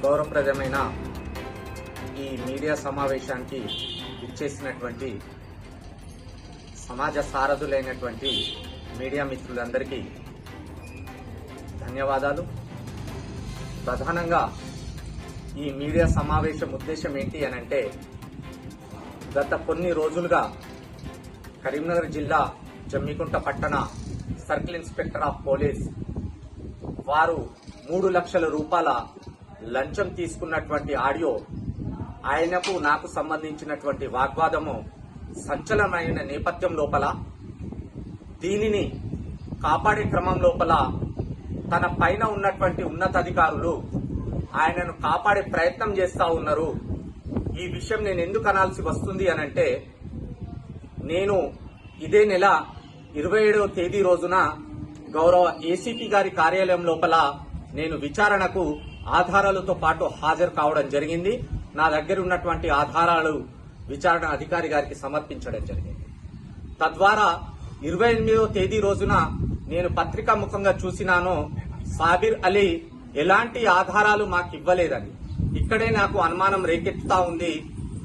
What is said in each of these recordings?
గౌరవప్రదమైన ఈ మీడియా సమావేశానికి ఇచ్చేసినటువంటి సమాజ సారథులైనటువంటి మీడియా మిత్రులందరికీ ధన్యవాదాలు. ప్రధానంగా ఈ మీడియా సమావేశం ఉద్దేశం ఏంటి అనంటే, గత కొన్ని రోజులుగా కరీంనగర్ జిల్లా జమ్మికుంట పట్టణ సర్కిల్ ఇన్స్పెక్టర్ ఆఫ్ పోలీస్ వారు 3 లక్షల రూపాయల లంచం తీసుకున్నటువంటి ఆడియో, ఆయనకు నాకు సంబంధించినటువంటి వాగ్వాదము సంచలనమైన నేపథ్యం లోపల దీనిని కాపాడే క్రమం లోపల తన పైన ఉన్నటువంటి ఉన్నతాధికారులు ఆయనను కాపాడే ప్రయత్నం చేస్తా ఉన్నారు. ఈ విషయం నేను ఎందుకు అనాల్సి వస్తుంది అనంటే, నేను ఇదే నెల 27వ తేదీ రోజున గౌరవ ఏసీపీ గారి కార్యాలయం లోపల నేను విచారణకు ఆధారాలతో పాటు హాజరు కావడం జరిగింది. నా దగ్గర ఉన్నటువంటి ఆధారాలు విచారణ అధికారి గారికి సమర్పించడం జరిగింది. తద్వారా 28వ తేదీ రోజున నేను పత్రికా ముఖంగా చూసినాను, సాబిర్ అలీ ఎలాంటి ఆధారాలు మాకు ఇవ్వలేదని. ఇక్కడే నాకు అనుమానం రేకెత్తుతా ఉంది.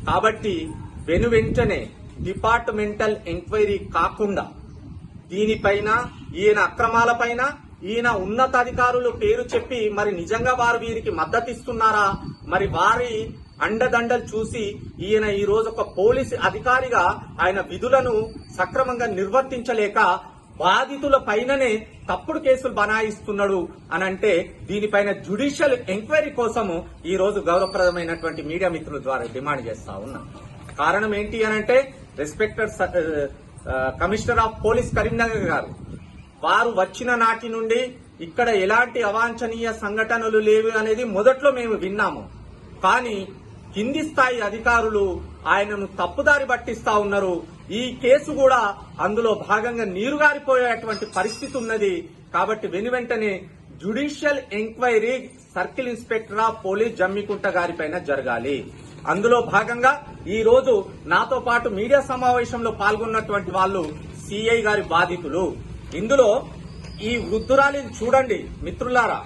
కాబట్టి వెనువెంటనే డిపార్ట్మెంటల్ ఎంక్వైరీ కాకుండా దీనిపైన, ఈయన అక్రమాలపైన ఈయన ఉన్నతాధికారులు పేరు చెప్పి మరి నిజంగా వారు వీరికి మద్దతిస్తున్నారా, మరి వారి అండదండలు చూసి ఈయన ఈ రోజు ఒక పోలీసు అధికారిగా ఆయన విధులను సక్రమంగా నిర్వర్తించలేక బాధితుల పైననే తప్పుడు కేసులు బనాయిస్తున్నాడు అనంటే, దీనిపైన జ్యుడిషియల్ ఎంక్వైరీ కోసము ఈ రోజు గౌరవప్రదమైనటువంటి మీడియా మిత్రుల ద్వారా డిమాండ్ చేస్తా ఉన్నా. కారణం ఏంటి అనంటే, respected commissioner of police Karimnagar గారు వారు వచ్చిన నాటి నుండి ఇక్కడ ఎలాంటి అవాంఛనీయ సంఘటనలు లేవు అనేది మొదట్లో మేము విన్నాము. కానీ కింది స్థాయి అధికారులు ఆయనను తప్పుదారి పట్టిస్తా ఉన్నారు. ఈ కేసు కూడా అందులో భాగంగా నీరుగారిపోయేటువంటి పరిస్థితి ఉన్నది. కాబట్టి వెనువెంటనే judicial enquiry circle inspector of police Jammikunta గారిపైన జరగాలి. అందులో భాగంగా ఈ రోజు నాతో పాటు మీడియా సమావేశంలో పాల్గొన్నటువంటి వాళ్ళు సిఐ గారి బాధితులు. ఇందులో ఈ వృద్ధురాలిని చూడండి మిత్రులారా,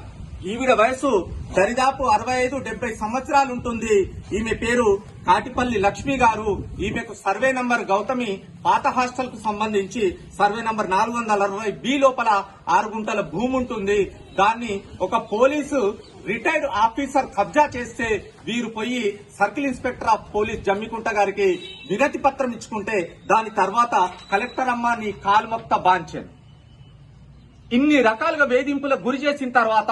ఈవిడ వయసు దరిదాపు 65-70 సంవత్సరాలు ఉంటుంది. ఈమె పేరు కాటిపల్లి లక్ష్మి గారు. ఈమెకు సర్వే నంబర్ గౌతమి పాత హాస్టల్ కు సంబంధించి సర్వే నంబర్ 460B లోపల 6 గుంటల భూమి ఉంటుంది. దాన్ని ఒక పోలీసు రిటైర్డ్ ఆఫీసర్ కబ్జా చేస్తే వీరు పోయి circle inspector of police Jammikunta గారికి వినతి పత్రం ఇచ్చుకుంటే దాని తర్వాత కలెక్టర్ అమ్మ నీ కాల్మొక్త బాంచెన్ ఇన్ని రకాలుగా వేధింపులకు గురి చేసిన తర్వాత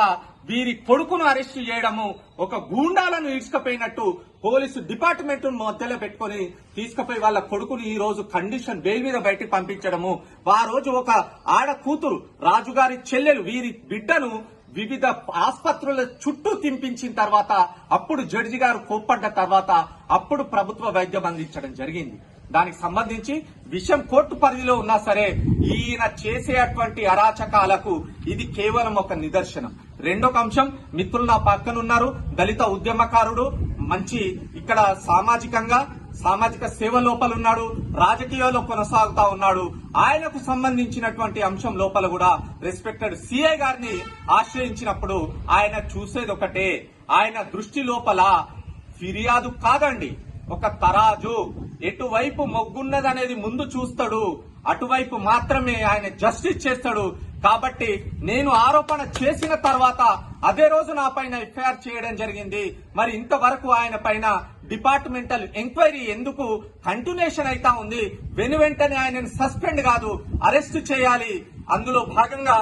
వీరి కొడుకును అరెస్ట్ చేయడము, ఒక గూండాలను ఈడ్చుకపోయినట్టు పోలీసు డిపార్ట్మెంట్ మధ్యలో పెట్టుకుని తీసుకుపోయి వాళ్ళ కొడుకుని ఈ రోజు కండిషన్ బెయిల్ మీద బయటకు పంపించడము. ఆ రోజు ఒక ఆడ కూతురు రాజుగారి చెల్లెలు వీరి బిడ్డను వివిధ ఆసుపత్రుల చుట్టూ తింపించిన తర్వాత అప్పుడు జడ్జి గారు కోప్పడ్డ తర్వాత అప్పుడు ప్రభుత్వ వైద్యం అందించడం జరిగింది. దానికి సంబంధించి విషయం కోర్టు పరిధిలో ఉన్నా సరే ఈయన చేసేటువంటి అరాచకాలకు ఇది కేవలం ఒక నిదర్శనం. రెండొక అంశం, మిత్రులు నా పక్కనున్నారు, దళిత ఉద్యమకారుడు, మంచి ఇక్కడ సామాజిక సేవ లోపల ఉన్నాడు, రాజకీయాల్లో కొనసాగుతా ఉన్నాడు. ఆయనకు సంబంధించినటువంటి అంశం లోపల కూడా రెస్పెక్టెడ్ సిఐ గారిని ఆశ్రయించినప్పుడు ఆయన చూసేది ఒకటే, ఆయన దృష్టి లోపల ఫిర్యాదు కాదండి, ఒక తరాజు. ఎటువైపు మొగ్గున్నదనేది ముందు చూస్తాడు, అటువైపు మాత్రమే ఆయన జస్టిస్ చేస్తాడు. కాబట్టి నేను ఆరోపణ చేసిన తర్వాత అదే రోజు నా పైన ఎఫ్ఐఆర్ చేయడం జరిగింది. మరి ఇంతవరకు ఆయన పైన డిపార్ట్మెంటల్ ఎంక్వైరీ ఎందుకు కంటిన్యూషన్ అయితా ఉంది? వెనువెంటనే ఆయనను సస్పెండ్ కాదు అరెస్ట్ చేయాలి. అందులో భాగంగా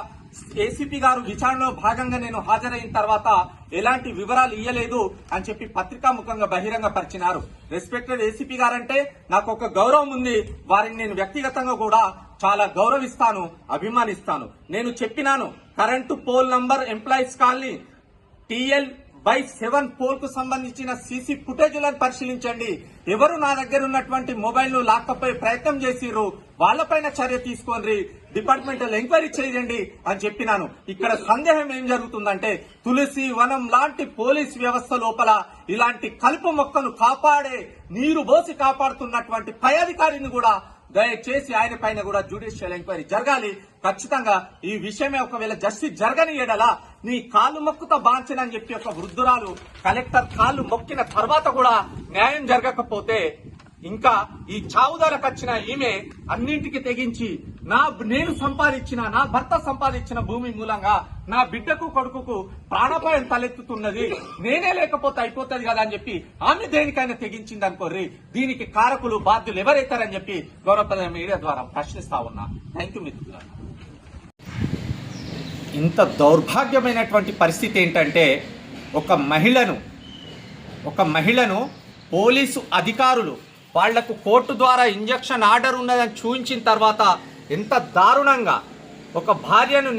ఏసీపీ గారు విచారణలో భాగంగా నేను హాజరైన తర్వాత ఎలాంటి వివరాలు ఇయ్యలేదు అని చెప్పి పత్రికాముఖంగా బహిరంగ పరిచినారు. రెస్పెక్టెడ్ ఏసీపీ గారంటే నాకు ఒక గౌరవం ఉంది. వారిని నేను వ్యక్తిగతంగా కూడా చాలా గౌరవిస్తాను, అభిమానిస్తాను. నేను చెప్పినాను, current pole number employees colony TL/7 pole కు సంబంధించిన సీసీ ఫుటేజ్లను పరిశీలించండి. ఎవరు నా దగ్గర ఉన్నటువంటి మొబైల్ ను లాక్కపోయే ప్రయత్నం చేసిర్రు, వాళ్లపైన చర్య తీసుకోండి, డిపార్ట్మెంటల్ ఎంక్వైరీ చేయండి అని చెప్పినాను. ఇక్కడ సందేహం ఏం జరుగుతుందంటే, తులసి వనం లాంటి పోలీస్ వ్యవస్థ లోపల ఇలాంటి కలుపు మొక్కను కాపాడే, నీరు పోసి కాపాడుతున్నటువంటి పై అధికారిని కూడా దయచేసి ఆయన పైన కూడా జ్యుడిషియల్ ఎంక్వైరీ జరగాలి. ఖచ్చితంగా ఈ విషయమే ఒకవేళ జస్టిస్ జరగని ఎడల నీ కాళ్ళు మొక్కుతో బాంచనని చెప్పి ఒక వృద్ధురాలు కలెక్టర్ కాళ్ళు మొక్కిన తర్వాత కూడా న్యాయం జరగకపోతే ఇంకా ఈ చావుదాలకు వచ్చిన ఈమె అన్నింటికి తెగించి నేను సంపాదించిన నా భర్త సంపాదించిన భూమి మూలంగా నా బిడ్డకు కొడుకుకు ప్రాణాపాయం తలెత్తుతున్నది, నేనే లేకపోతే అయిపోతుంది కదా అని చెప్పి ఆమె దేనికైనా తెగించింది అనుకోర్రి. దీనికి కారకులు బాధ్యులు ఎవరైతారని చెప్పి గౌరవ మీడియా ద్వారా ప్రశ్నిస్తా ఉన్నా. థ్యాంక్ యూ మిత్రులారా. ఇంత దౌర్భాగ్యమైనటువంటి పరిస్థితి ఏంటంటే ఒక మహిళను పోలీసు అధికారులు వాళ్లకు కోర్టు ద్వారా ఇంజక్షన్ ఆర్డర్ ఉన్నదని చూపించిన తర్వాత ఎంత దారుణంగా ఒక భార్యను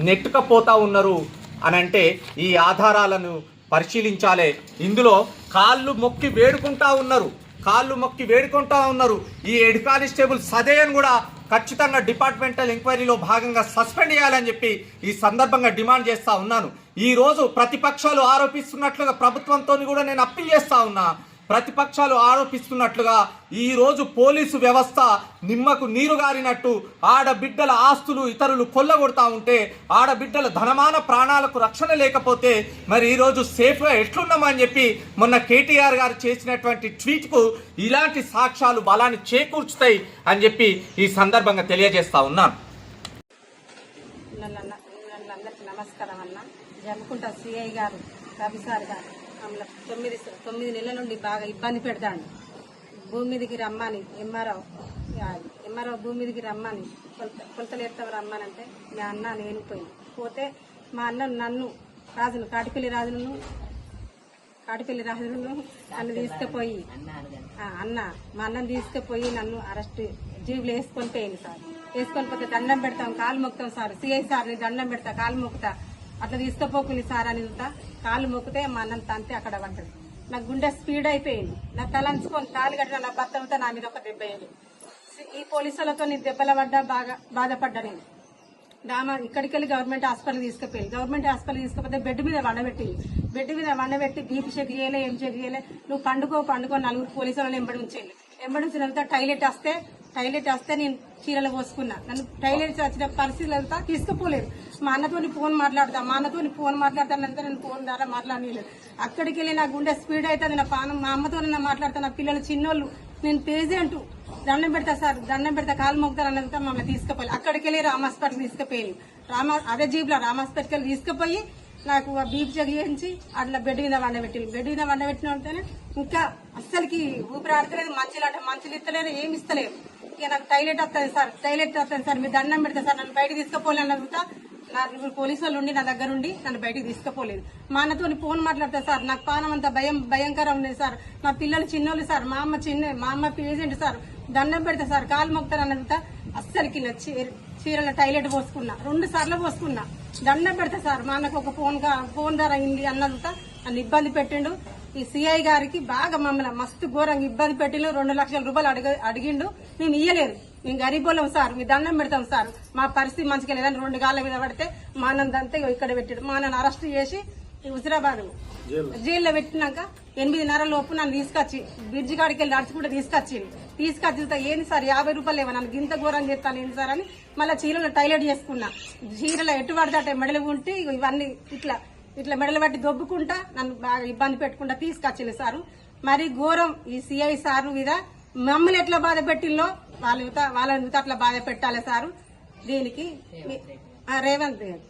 నెట్టుకపోతా ఉన్నారు అనంటే ఈ ఆధారాలను పరిశీలించాలి. ఇందులో కాళ్ళు మొక్కి వేడుకుంటా ఉన్నారు. ఈ హెడ్ కానిస్టేబుల్ సదయన్ కూడా ఖచ్చితంగా డిపార్ట్మెంటల్ ఎంక్వైరీలో భాగంగా సస్పెండ్ చేయాలని చెప్పి ఈ సందర్భంగా డిమాండ్ చేస్తా ఉన్నాను. ఈ రోజు ప్రతిపక్షాలు ఆరోపిస్తున్నట్లుగా ప్రభుత్వంతో కూడా నేను అప్పీల్ చేస్తా ఉన్నా. ప్రతిపక్షాలు ఆరోపిస్తున్నట్లుగా ఈ రోజు పోలీసు వ్యవస్థ నిమ్మకు నీరు గారినట్టు ఆడబిడ్డల ఆస్తులు ఇతరులు కొల్లగొడతా ఉంటే, ఆడబిడ్డల ధనమాన ప్రాణాలకు రక్షణ లేకపోతే మరి ఈరోజు సేఫ్గా ఎట్లున్నామని చెప్పి మొన్న కేటీఆర్ గారు చేసినటువంటి ట్వీట్కు ఇలాంటి సాక్ష్యాలు బలాన్ని చేకూర్చుతాయి అని చెప్పి ఈ సందర్భంగా తెలియజేస్తా ఉన్నాను. నమస్కారం అన్న. జమ్ముకుంటా సిఐ గారు రవిసార్ గారు మమ్మల్ని 9 నెలల నుండి బాగా ఇబ్బంది పెడతాడు. భూమి మీదకి రమ్మని ఎంఆర్ఓ భూమి మీదకి రమ్మని కొలతలు ఎత్తవ రమ్మనంటే మా అన్న నేను పోతే మా అన్న నన్ను కాటిపల్లి రాజును నన్ను తీసుకుపోయి మా అన్నను తీసుకుపోయి నన్ను అరెస్ట్ జీబులు వేసుకొని పోయింది సార్. వేసుకొని పోతే దండం పెడతాం, కాలు మొక్కుతాం సార్. సిఐ సార్ ని దండం పెడతా, కాలు మొక్కుతా, అట్లా తీసుకుపోకుని సార్ అని కాళ్ళు మొక్కితే మా అన్నం తంతే అక్కడ పడ్డది. నాకు గుండె స్పీడ్ అయిపోయింది. నా తలంచుకొని తాళి కట్టిన నా భర్తతో నా మీద ఒక దెబ్బ అయ్యింది. ఈ పోలీసులతో నేను దెబ్బల పడ్డా, బాగా బాధపడ్డా. నేను ఇక్కడికి వెళ్ళి గవర్నమెంట్ హాస్పిటల్ తీసుకుపోతే బెడ్ మీద వండబెట్టి బీపీ చెక్ చేయలే, ఏం చెక్ చేయలే. నువ్వు పండుకో 4 పోలీసులను ఎంబడించిన టైలెట్ వస్తే నేను చీరలు పోసుకున్నా. నన్ను టైలెట్ వచ్చిన పరిస్థితులంతా తీసుకుపోలేదు. మా అన్నతోని ఫోన్ మాట్లాడతానంటే నేను ఫోన్ ద్వారా మాట్లాడలేదు. అక్కడికి వెళ్ళి నా గుండె స్పీడ్ అవుతుంది. నా పానం మా అమ్మతో మాట్లాడతా. నా పిల్లలు చిన్నోళ్ళు, నేను పేజెంట్, దండం పెడతా సార్, దండం పెడతా, కాలు మొక్కుతారు అన్నంతా మమ్మల్ని తీసుకుపోయి అక్కడికి వెళ్ళి రామ్ హాస్పిటల్ తీసుకుపోయి అదే జీప్లో రామ్ హాస్పిటల్ తీసుకుపోయి నాకు బీపీ చెక్ చేయించి అట్లా బెడ్ మీద వండబెట్టిన ఉంటేనే ఇంకా అస్సలకి ఊపిరి ఆడతలేదు. మంచులు ఇస్తలేరు, ఏమి ఇస్తలేరు. ఇక నాకు టైలెట్ వస్తుంది సార్, మీరు దండం పెడతా సార్, నన్ను బయటకు తీసుకుపోలేని అడుగుతా. నా పోలీసు వాళ్ళు ఉండి నా దగ్గర ఉండి నన్ను బయటకు తీసుకుపోలేదు. మా అన్నతో ఫోన్ మాట్లాడతా సార్, నాకు పానం అంతా భయంకరం ఉండేది సార్. మా పిల్లలు చిన్నోళ్ళు సార్, మా అమ్మ పేజెంట్ సార్, దండం పెడతా సార్, కాలు మొక్కుతారని అడుగుతా. అస్సలకి చీరల టైలెట్ పోసుకున్నా, 2 సార్లు పోసుకున్నా. దండం పెడతా సార్, మా అన్నకు ఒక ఫోన్ ధర అయింది అన్నంతా నన్ను ఇబ్బంది పెట్టిండు. ఈ సిఐ గారికి బాగా మమ్మల్ని మస్తు ఘోరంగా ఇబ్బంది పెట్టిండు. 2 లక్షల రూపాయలు అడిగిండు, మేము ఇయ్యలేదు. మేము గరీబోళ్ళం సార్, మీ దండం పెడతాం సార్, మా పరిస్థితి మంచిగా లేదని 2 గాళ్ళ మీద పడితే మా అన్నంతా ఇక్కడ పెట్టాడు. మా అన్నను అరెస్ట్ చేసి హుజరాబాద్ జైల్లో పెట్టినాక 8:30 లోపు నన్ను తీసుకొచ్చి బ్రిడ్జి కాడికి వెళ్ళి నడుచుకుంటే తీసుకొచ్చి ఏంది సార్ 50 రూపాయలు ఏమో నన్ను ఇంత ఘోరం చేస్తాను ఏంది సార్ అని మళ్ళీ చీరలు టైలెట్ చేసుకున్నా. చీరలు ఎటు పడితే మెడలు ఉంటే ఇవన్నీ ఇట్లా మెడలు పట్టి దొబ్బుకుంటా నన్ను బాగా ఇబ్బంది పెట్టుకుంటా తీసుకొచ్చింది సారు. మరి ఘోరం ఈ సిఐ సారు మీద మమ్మల్ని ఎట్లా బాధ పెట్టిల్లో వాళ్ళని అట్లా బాధ పెట్టాలి సారు. దీనికి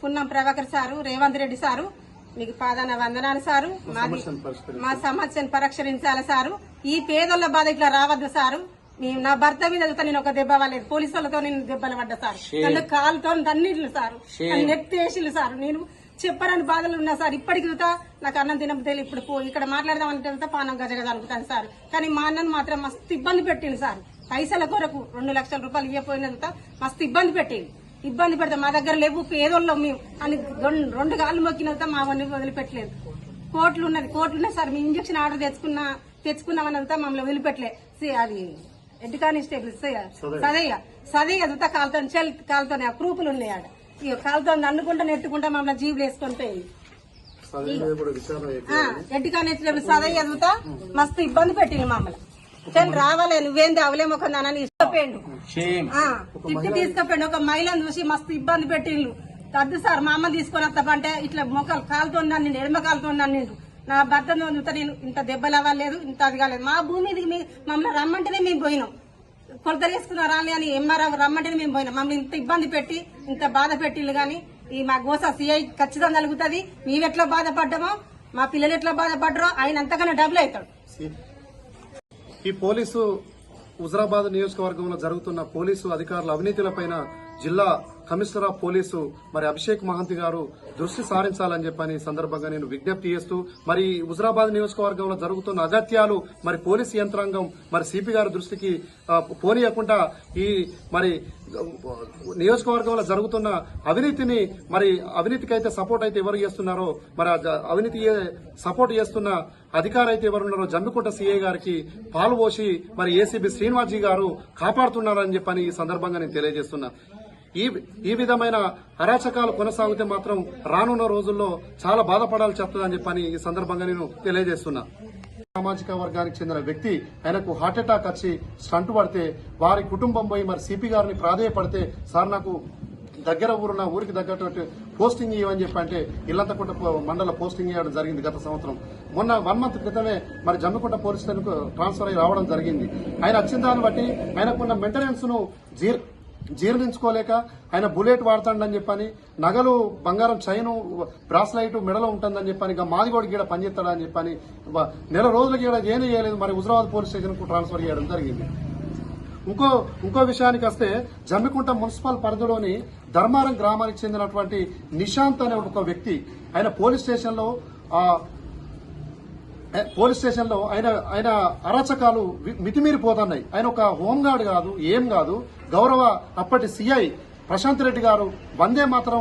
పున్నం ప్రభాకర్ సారు, రేవంత్ రెడ్డి సారు, మీకు పాదాన వందనాలు సారు. మా సమస్యను పరిష్కరించాలి సారు. ఈ పేదోళ్ళ బాధ ఇట్లా రావద్దు సారు. నా భర్త మీద నేను ఒక దెబ్బ వాళ్ళలేదు, పోలీసు వాళ్ళతో నేను దెబ్బలు పడ్డా సార్. నన్ను కాలుతో తన్నిట్లు సారు, నెత్తేసిలు సారు. నేను చెప్పరని బాధలు ఉన్నా సార్. ఇప్పటికి నాకు అన్నం తినబోతే ఇప్పుడు ఇక్కడ మాట్లాడదామంటే పానం గజగజ అనుకుంటాను సార్. కానీ మా అన్నను మాత్రం మస్తు ఇబ్బంది పెట్టింది సార్. పైసల కొరకు 2 లక్షల రూపాయలు ఇవ్వపోయినంత మస్తు ఇబ్బంది పెడితే మా దగ్గర లేవు, పేదోళ్ళం మేము అని 2 గాళ్ళు మొక్కినంత మా వన్నీ వదిలిపెట్టలేదు. కోర్టులు ఉన్నాయి సార్. మేము ఇంజక్షన్ ఆర్డర్ తెచ్చుకున్నామనంతా మమ్మల్ని వదిలిపెట్టలే. అది హెడ్ కానిస్టేబుల్ సదయ్య కాలుతో ప్రూఫ్లు ఉన్నాయి ఆడ. ఇక కాలుతో అనుకుంటా నెట్టుకుంటా మమ్మల్ని జీబులు వేసుకొని పోయింది. హెడ్ కానిస్టేబుల్ సదయ్య ఎదుగుతా మస్తు ఇబ్బంది పెట్టింది మమ్మల్ని. రావాలే నువ్వేంది అవలేమొకనానని ఇష్టపోయిండు, తిట్టి తీసుకుపోయిండు. ఒక మహిళను చూసి మస్తు ఇబ్బంది పెట్టిండు. వద్దు సార్ మా అమ్మ తీసుకొని వస్తామంటే ఇట్లా మొక్కలు కాలుతోందని నేను ఎడమ కాలుతోందని నేను నా భర్త నేను ఇంత దెబ్బలు అవ్వలేదు ఇంత అది కాలేదు మా భూమి మమ్మల్ని రమ్మంటేనే మేము పోయినాం కొలతలు వేసుకున్నారా అని ఎంఆర్ఆ రమ్మంటేనే మేము పోయినాం మమ్మల్ని ఇంత ఇబ్బంది పెట్టి ఇంత బాధ పెట్టిళ్ళు గాని ఈ మా గోస సిఐ ఖచ్చితంగా కలుగుతుంది మేమెట్లా బాధపడ్డామో మా పిల్లలు ఎట్లా బాధపడ్డారో ఆయన అంతకన్నా డబ్బులు అవుతాడు. ఈ పోలీసు హుజరాబాద్ నియోజకవర్గంలో జరుగుతున్న పోలీసు అధికారుల అవినీతిలపైన జిల్లా కమిషనర్ ఆఫ్ పోలీసు మరి అభిషేక్ మహంతి గారు దృష్టి సారించాలని చెప్పని సందర్భంగా నేను విజ్ఞప్తి చేస్తూ మరి హుజరాబాద్ నియోజకవర్గంలో జరుగుతున్న అగత్యాలు మరి పోలీసు యంత్రాంగం మరి సిపి గారి దృష్టికి పోనీయకుండా ఈ మరి నియోజకవర్గంలో జరుగుతున్న అవినీతిని మరి అవినీతికైతే సపోర్ట్ అయితే ఎవరు చేస్తున్నారో మరి అవినీతి సపోర్ట్ చేస్తున్న అధికారి అయితే ఎవరున్నారో జమ్మికుంట సీఐ గారికి పాలు పోసి మరి ఏసీబీ శ్రీనివాస్జీ గారు కాపాడుతున్నారని చెప్పని ఈ సందర్భంగా నేను తెలియజేస్తున్నా. ఈ విధమైన అరాచకాలు కొనసాగితే మాత్రం రానున్న రోజుల్లో చాలా బాధపడాల్సి వస్తుందని చెప్పని ఈ సందర్భంగా నేను తెలియజేస్తున్నా. సామాజిక వర్గానికి చెందిన వ్యక్తి ఆయనకు హార్ట్అటాక్ వచ్చి స్టంట్ పడితే వారి కుటుంబం పోయి మరి సిపి గారిని ప్రాధేయపడితే సార్ నాకు దగ్గర ఊరికి తగ్గట్టు పోస్టింగ్ ఇవ్వని చెప్పి అంటే ఇల్లంతకుంట మండల పోస్టింగ్ ఇవ్వడం జరిగింది గత సంవత్సరం. మొన్న 1 మంత్ క్రితమే మరి జమ్మికుంట పోలీస్ స్టేషన్కు ట్రాన్స్ఫర్ అయ్యి రావడం జరిగింది. ఆయన వచ్చిన దాన్ని బట్టి ఆయనకున్న మెయింటెనెన్స్ ను జీర్ణించుకోలేక ఆయన బుల్లెట్ వాడతాడని చెప్పని నగలు బంగారం చైను బ్రాస్లైట్ మెడలో ఉంటుందని చెప్పని మాదిగోడి గీడ పనిచేస్తాడని చెప్పని నెల రోజుల గీడ ఏమీ చేయలేదు మరి హుజరాబాద్ పోలీస్ స్టేషన్ కు ట్రాన్స్ఫర్ చేయడం జరిగింది. ఇంకో విషయానికి వస్తే జమ్మికుంట మున్సిపల్ పరిధిలోని ధర్మారం గ్రామానికి చెందినటువంటి నిశాంత్ అనే ఒక వ్యక్తి ఆయన పోలీస్ స్టేషన్ లో ఆయన అరాచకాలు మితిమీరిపోతున్నాయి. ఆయన ఒక హోంగార్డ్ కాదు, ఏం కాదు, గౌరవ అప్పటి సిఐ ప్రశాంత్ రెడ్డి గారు వందే మాత్రం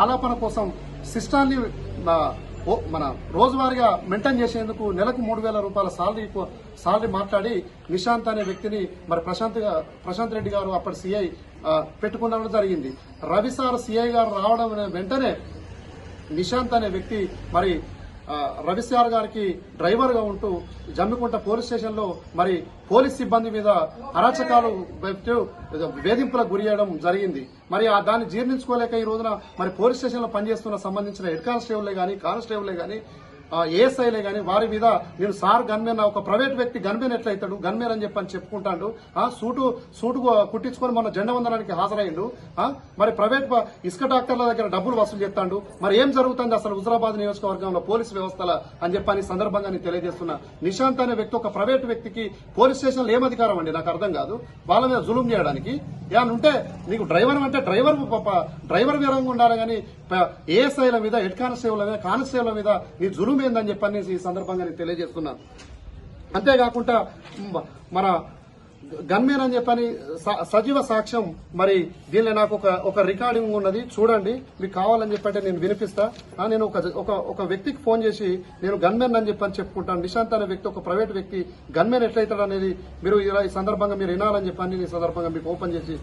ఆలాపన కోసం సిస్టాన్ని మన రోజువారీగా మెయింటైన్ చేసేందుకు నెలకు 3,000 రూపాయల సాలరీ మాట్లాడి నిశాంత్ అనే వ్యక్తిని మరి ప్రశాంత్ రెడ్డి గారు అప్పటి సిఐ పెట్టుకునడం జరిగింది. రవిసార్ సిఐ గారు రావడం వెంటనే నిశాంత్ అనే వ్యక్తి మరి రవిసార్ గారికి డ్రైవర్ గా ఉంటూ జమ్మికుంట పోలీస్ స్టేషన్ లో మరి పోలీస్ సిబ్బంది మీద అరాచకాలు వేధింపులకు గురి చేయడం జరిగింది. మరి దాన్ని జీర్ణించుకోలేక ఈ రోజున మరి పోలీస్ స్టేషన్ లో పనిచేస్తున్న సంబంధించిన హెడ్ కానిస్టేబుల్లే గానీ కానిస్టేబుల్లే గానీ ఏఎస్ఐలే గానీ వారి మీద నేను సార్ గన్మెన్ ఒక ప్రైవేట్ వ్యక్తి గన్మెన్ ఎట్లయితాడు గన్మెన్ అని చెప్పని చెప్పుకుంటాడు. సూటు కుట్టించుకొని మొన్న జెండా వందనానికి హాజరైండు. మరి ప్రైవేట్ ఇసుక డాక్టర్ల దగ్గర డబ్బులు వసూలు చేస్తాడు. మరి ఏం జరుగుతుంది అసలు హుజరాబాద్ నియోజకవర్గంలో పోలీసు వ్యవస్థల అని చెప్పని సందర్భంగా నేను తెలియజేస్తున్నా. నిశాంత్ అనే వ్యక్తి ఒక ప్రైవేట్ వ్యక్తికి పోలీస్ స్టేషన్లో ఏం అధికారం అండి నాకు అర్థం కాదు. వాళ్ళ మీద జులుం చేయడానికి ఏమన్నా ఉంటే నీకు డ్రైవర్ అంటే డ్రైవర్ విధంగా ఉండాలి కానీ ఏఎస్ఐల మీద హెడ్ కానిస్టేబుల్ మీద నీ జులుం ఏందని చెప్పని ఈ సందర్భంగా నేను తెలియజేస్తున్నాను. అంతేకాకుండా మన గన్మేన్ అని చెప్పని సజీవ సాక్ష్యం మరి దీనిలో నాకు ఒక రికార్డింగ్ ఉన్నది చూడండి. మీకు కావాలని చెప్పంటే నేను వినిపిస్తా. నేను ఒక వ్యక్తికి ఫోన్ చేసి నేను గన్మెన్ అని చెప్పని చెప్పుకుంటాను. నిశాంత్ అనే వ్యక్తి ఒక ప్రైవేట్ వ్యక్తి గన్మెన్ ఎట్లయితాడు అనేది మీరు ఈ సందర్భంగా మీరు వినాలని చెప్పని ఈ సందర్భంగా మీకు ఓపెన్ చేసి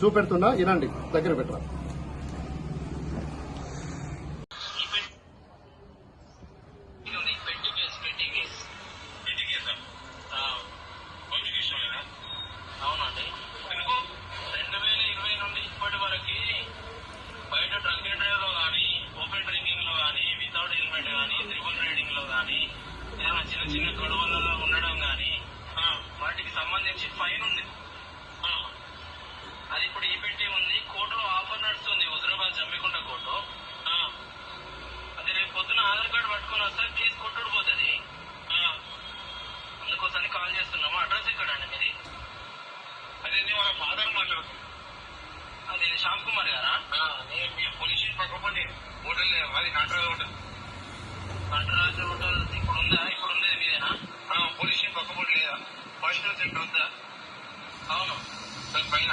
చూపెడుతున్నా. వినండి, దగ్గర పెట్టరా. అవునండి. 2020 నుండి ఇప్పటి వరకు బయట డ్రంక్ అండ్ డ్రైవ్ లో కానీ, ఓపెన్ డ్రింకింగ్ లో కానీ, వితౌట్ హెల్మెట్ కానీ, ట్రిపుల్ రైడింగ్ లో కానీ, ఏదైనా చిన్న గొడవలలో ఉండడం కానీ వాటికి సంబంధించి ఫైన్ ఉంది. అది ఇప్పుడు ఈ పెట్టి ఉంది. కోర్టులో ఆఫర్ నడుస్తుంది హుజరాబాద్ జమ్మికుంట కోర్టు. అది రేపు పొద్దున ఆధార్ కార్డు పట్టుకొని వస్తే కేసు కొట్టుడిపోతుంది. అందుకోసమని కాల్ చేస్తున్నాము. అడ్రస్ ఎక్కడండి మీది? అదే వాళ్ళ ఫాదర్ మాట్లాడుతుంది. అది శ్యామ్ కుమార్ గారా? పోలీస్ స్టేషన్ పక్కపండి హోటల్ అది నటరాజు హోటల్. నటరాజు హోటల్ ఇప్పుడు ఉందా? ఇప్పుడు ఉండేది మీదేనా? పోలీస్ స్టేషన్ పక్కపండి లేదా? హాస్పిటల్ సెంటర్ ఉందా? అవును, దాని పైన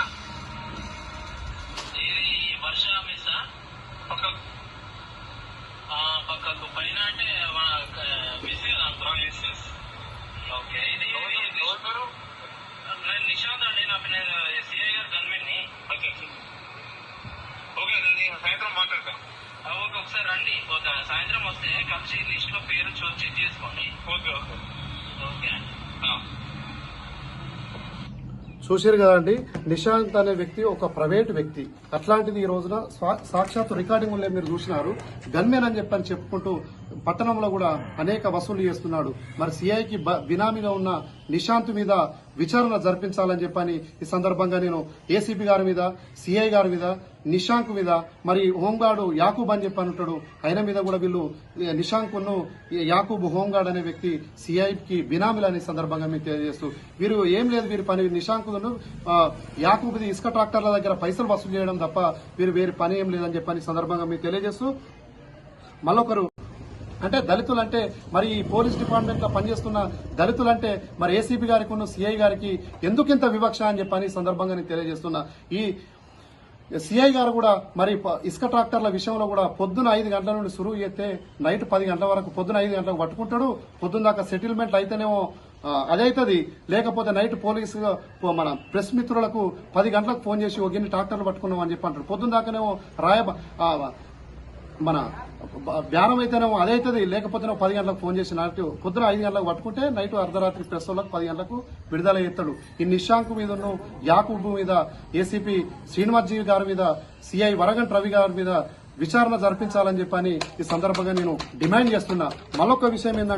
ఇది వర్ష మిస్సా పక్కకు పైన అంటే మిస్ ఓకే. ఇది నేను నిశాంత్ అండి. నా నేను సిఐ గారు గన్మెన్ ని. ఓకే, నేను సాయంత్రం మాట్లాడతాను. ఓకే, ఒకసారి రండి. సాయంత్రం వస్తే కలిసి లిస్ట్ లో పేరు చెక్ చేసుకోండి. ఓకే ఓకే ఓకే అండి. చూశారు కదండి, నిశాంత్ అనే వ్యక్తి ఒక ప్రైవేట్ వ్యక్తి. అట్లాంటిది ఈ రోజున సాక్షాత్ రికార్డింగ్ మీరు చూసినారు. గన్మెన్ అని చెప్పని చెప్పుకుంటూ పట్టణంలో కూడా అనేక వసూలు చేస్తున్నాడు. మరి సిఐకి బినామీగా ఉన్న నిశాంత్ మీద విచారణ జరిపించాలని చెప్పని ఈ సందర్భంగా నేను ఏసీపీ గారి మీద, సిఐ గారి మీద, నిశాంక్ మీద, మరి హోంగార్డు యాకూబ్ అని చెప్పని ఉంటాడు, ఆయన మీద కూడా వీళ్ళు నిశాంక్ యాకూబ్ హోంగార్డ్ అనే వ్యక్తి సిఐకి బినామీలని సందర్భంగా మీకు తెలియజేస్తూ, వీరు ఏం లేదు, వీరి పని నిశాంక్ యాకూబ్ది ఇసుక ట్రాక్టర్ల దగ్గర పైసలు వసూలు చేయడం తప్ప వీరు వేరే పని ఏం లేదని చెప్పని సందర్భంగా మీకు తెలియజేస్తూ, మళ్ళొకరు అంటే దళితులంటే మరి ఈ పోలీస్ డిపార్ట్మెంట్ లో పనిచేస్తున్న దళితులంటే మరి ఏసీపీ గారికి సిఐ గారికి ఎందుకింత వివక్ష అని చెప్పని సందర్భంగా నేను తెలియజేస్తున్నా. ఈ సిఐ గారు కూడా మరి ఇసుక ట్రాక్టర్ల విషయంలో కూడా పొద్దున 5 గంటల నుండి సురువు చేస్తే నైట్ 10 గంటల వరకు, పొద్దున 5 గంటలకు పట్టుకుంటాడు. పొద్దున్న దాకా సెటిల్మెంట్ అయితేనేమో అదైతుంది, లేకపోతే నైట్ పోలీసు మన ప్రెస్ మిత్రులకు 10 గంటలకు ఫోన్ చేసి ఒక గిన్ని ట్రాక్టర్లు పట్టుకున్నాం అని చెప్పి అంటాడు. పొద్దున్న దాకానేమో మన బేరం అయితేనేమో అదైతుంది, లేకపోతే 10 గంటలకు ఫోన్ చేసి నైట్ పొద్దున 5 గంటలకు పట్టుకుంటే నైట్ అర్ధరాత్రి ప్రెస్ వాళ్ళకు 10 గంటలకు విడుదల చేస్తాడు. ఈ నిశాంక్ మీద, యాకూబ్ మీద, ఏసీపీ శ్రీనివాస్ గారి మీద, సిఐ వరగంట్ రవి గారి మీద విచారణ జరిపించాలని చెప్పని ఈ సందర్భంగా నేను డిమాండ్ చేస్తున్నా. మరొక విషయం ఏంటంటే